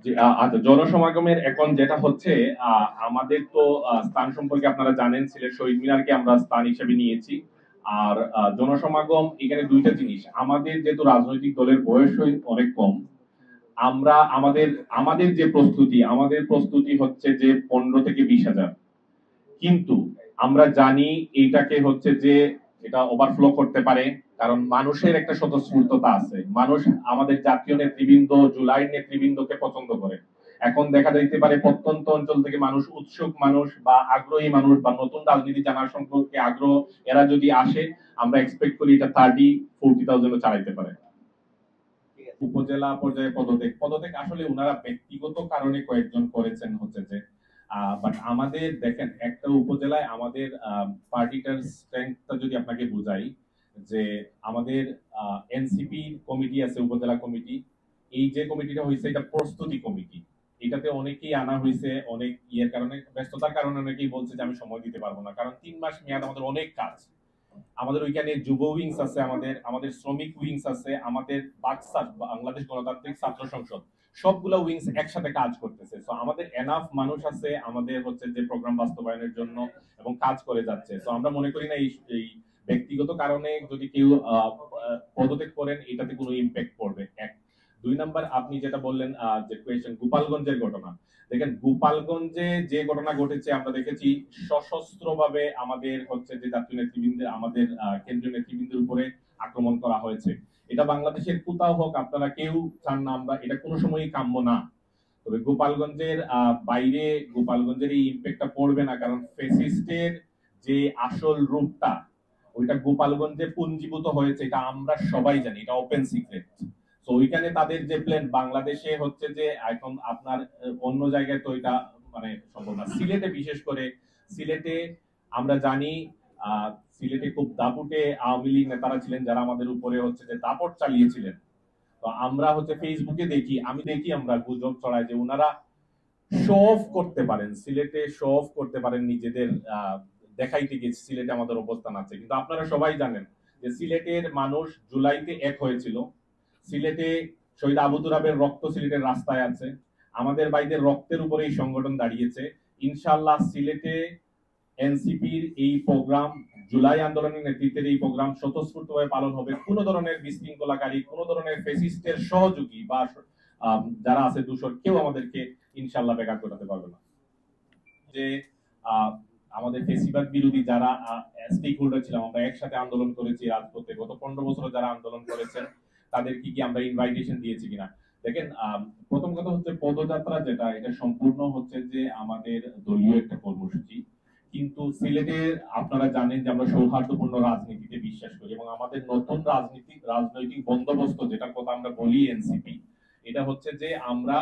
যে আচ্ছা, জনসমাগমের এখন যেটা হচ্ছে, আমাদের তো স্থান সম্পর্কে আপনারা জানেন, সিলেট শহীদ মিনারকে আমরা স্থান হিসেবে নিয়েছি। আর জনসমাগম এখানে দুইটা জিনিস, আমাদের যেহেতু রাজনৈতিক দলের বয়স অনেক কম, আমরা আমাদের আমাদের যে প্রস্তুতি, আমাদের প্রস্তুতি হচ্ছে যে 15 থেকে 20 হাজার। কিন্তু আমরা জানি এইটাকে হচ্ছে যে এটা ওভারফ্লো করতে পারে, কারণ মানুষের একটা স্বতঃস্ফূর্ততা আছে। মানুষ আমাদের জাতীয় নেতৃবৃন্দ, জুলাইয়ের নেতৃবৃন্দকে পছন্দ করে। এখন দেখা যাইতে পারে প্রত্যন্ত অঞ্চল থেকে মানুষ, উৎসুক মানুষ বা আগ্রহী মানুষ বা নতুন রাজনীতি জানার সম্পর্কে আগ্রহ, এরা যদি আসে, আমরা এক্সপেক্ট করি এটা 30-40,000 চালাইতে পারে। উপজেলা পর্যায়ে পদত্যাগ পদত্যাগ আসলে ওনারা ব্যক্তিগত কারণে কয়েকজন করেছেন হচ্ছে যে, বাট আমাদের দেখেন, একটা উপজেলায় আমাদের পার্টিটার স্ট্রেংথটা যদি আপনাকে বুঝাই, যে আমাদের এনসিপি কমিটি আছে, উপজেলা কমিটি। এই যে কমিটিটা হয়েছে, এটা প্রস্তুতি কমিটি। এটাতে অনেকেই আনা হয়েছে, অনেক ইয়ের কারণে, ব্যস্ততার কারণে অনেকেই বলছে যে আমি সময় দিতে পারবো না, কারণ 3 মাস মেয়াদ, আমাদের অনেক কাজ। আমাদের ওইখানে যুব উইংস আছে, আমাদের আমাদের শ্রমিক উইংস আছে, আমাদের বাকসার বাংলাদেশ গণতান্ত্রিক ছাত্র সংসদ, সবগুলো উইংস একসাথে কাজ করতেছে। তো আমাদের এনাফ মানুষ আছে আমাদের হচ্ছে যে প্রোগ্রাম বাস্তবায়নের জন্য, এবং কাজ করে যাচ্ছে। তো আমরা মনে করি না এই ব্যক্তিগত কারণে যদি কেউ পদত্যাগ করেন এটাতে কোনো ইম্প্যাক্ট পড়বে। এক, 2 নাম্বার, আপনি যেটা বললেন যে কোয়েশ্চেন, গোপালগঞ্জের ঘটনা। দেখেন, গোপালগঞ্জে যে ঘটনা ঘটেছে আমরা দেখেছি, সশস্ত্র ভাবে আমাদের হচ্ছে যে জাতীয় নেতৃবৃন্দের, আমাদের কেন্দ্রীয় নেতৃবৃন্দের উপরে আক্রমণ করা হয়েছে। এটা বাংলাদেশের কোথাও হোক, আপনারা কেউ চান না, আমরা এটা কোনো সময়ই কাম্য না। তবে গোপালগঞ্জের বাইরে গোপালগঞ্জের এই ইম্প্যাক্টটা পড়বে না, কারণ ফেসিস্টের যে আসল রূপটা, ওইটা গোপালগঞ্জে পুঞ্জীভূত হয়েছে, এটা আমরা সবাই জানি, এটা ওপেন সিক্রেট। তো ওইখানে তাদের যে প্ল্যান, বাংলাদেশে হচ্ছে যে এখন আপনার অন্য জায়গায় তো এটা মানে সম্ভব না। সিলেটে বিশেষ করে, সিলেটে আমরা জানি, সিলেটে খুব দাপুটে আওয়ামী লীগ নেতারা ছিলেন, যারা আমাদের উপরে হচ্ছে যে দাপট চালিয়েছিলেন। তো আমরা হচ্ছে ফেসবুকে দেখি, আমি দেখি, আমরা গুজব ছড়ায় যে ওনারা শো অফ করতে পারেন, সিলেটে শো অফ করতে পারেন নিজেদের, দেখাইতে গেছে সিলেটে আমাদের অবস্থান আছে। কিন্তু আপনারা সবাই জানেন যে সিলেটের মানুষ জুলাইতে এক হয়েছিল। সিলেটে শহীদ আবু তুরাবের রক্ত সিলেটের রাস্তায় আছে, আমাদের ভাইদের রক্তের উপরে এই সংগঠন দাঁড়িয়েছে। ইনশাআল্লাহ সিলেটে এনসিপির এই প্রোগ্রাম, জুলাই আন্দোলনের নেতৃত্বের এই প্রোগ্রাম স্বতঃস্ফূর্তভাবে পালন হবে। কোন ধরনের বিশৃঙ্খলাকারী, কোন ধরনের ফেসিস্টের সহযোগী বা যারা আছে দূষর, কেউ আমাদেরকে ইনশাআল্লাহ ব্যাঘাত ঘটাতে পারবে না। যে আমাদের ফেসিবাদ বিরোধী যারা স্টেক হোল্ডার ছিলাম, আমরা একসাথে আন্দোলন করেছি রাজপথে, গত 15 বছর যারা আন্দোলন করেছেন, তাদের কি কি আমরা ইনভাইটেশন দিয়েছি কিনা। দেখেন, প্রথম কথা হচ্ছে পদযাত্রা যেটা, এটা সম্পূর্ণ হচ্ছে যে আমাদের দলীয় একটা কর্মসূচি। কিন্তু সিলেটে আপনারা জানেন যে আমরা সৌহার্দ্যপূর্ণ রাজনীতিতে বিশ্বাস করি, এবং আমাদের নতুন রাজনৈতিক বন্দোবস্ত, যেটার কথা আমরা বলি এনসিপি, এটা হচ্ছে যে আমরা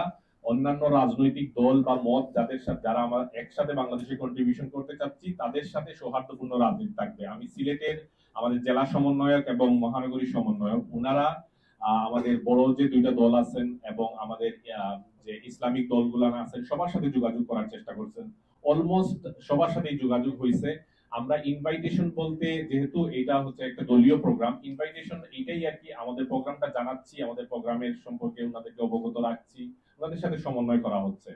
অন্যান্য রাজনৈতিক দল বা মত যাদের সাথে, যারা আমরা একসাথে বাংলাদেশে কন্ট্রিবিউশন করতে চাচ্ছি, তাদের সাথে সৌহার্দ্যপূর্ণ রাজনীতি থাকবে। আমি সিলেটের আমাদের জেলা সমন্বয়ক এবং মহানগরী সমন্বয়ক, ওনারা আমাদের বড় যে দুইটা দল আছেন এবং আমাদের যে ইসলামিক দলগুলো আছেন, সবার সাথে যোগাযোগ করার চেষ্টা করছেন। অলমোস্ট সবার সাথেই যোগাযোগ হয়েছে। আমরা ইনভাইটেশন বলতে, যেহেতু এটা হচ্ছে একটা দলীয় প্রোগ্রাম, ইনভাইটেশন এটাই আর কি, আমাদের প্রোগ্রামটা জানাচ্ছি, আমাদের প্রোগ্রামের সম্পর্কে ওনাদেরকে অবগত রাখছি, ওনাদের সাথে সমন্বয় করা হচ্ছে।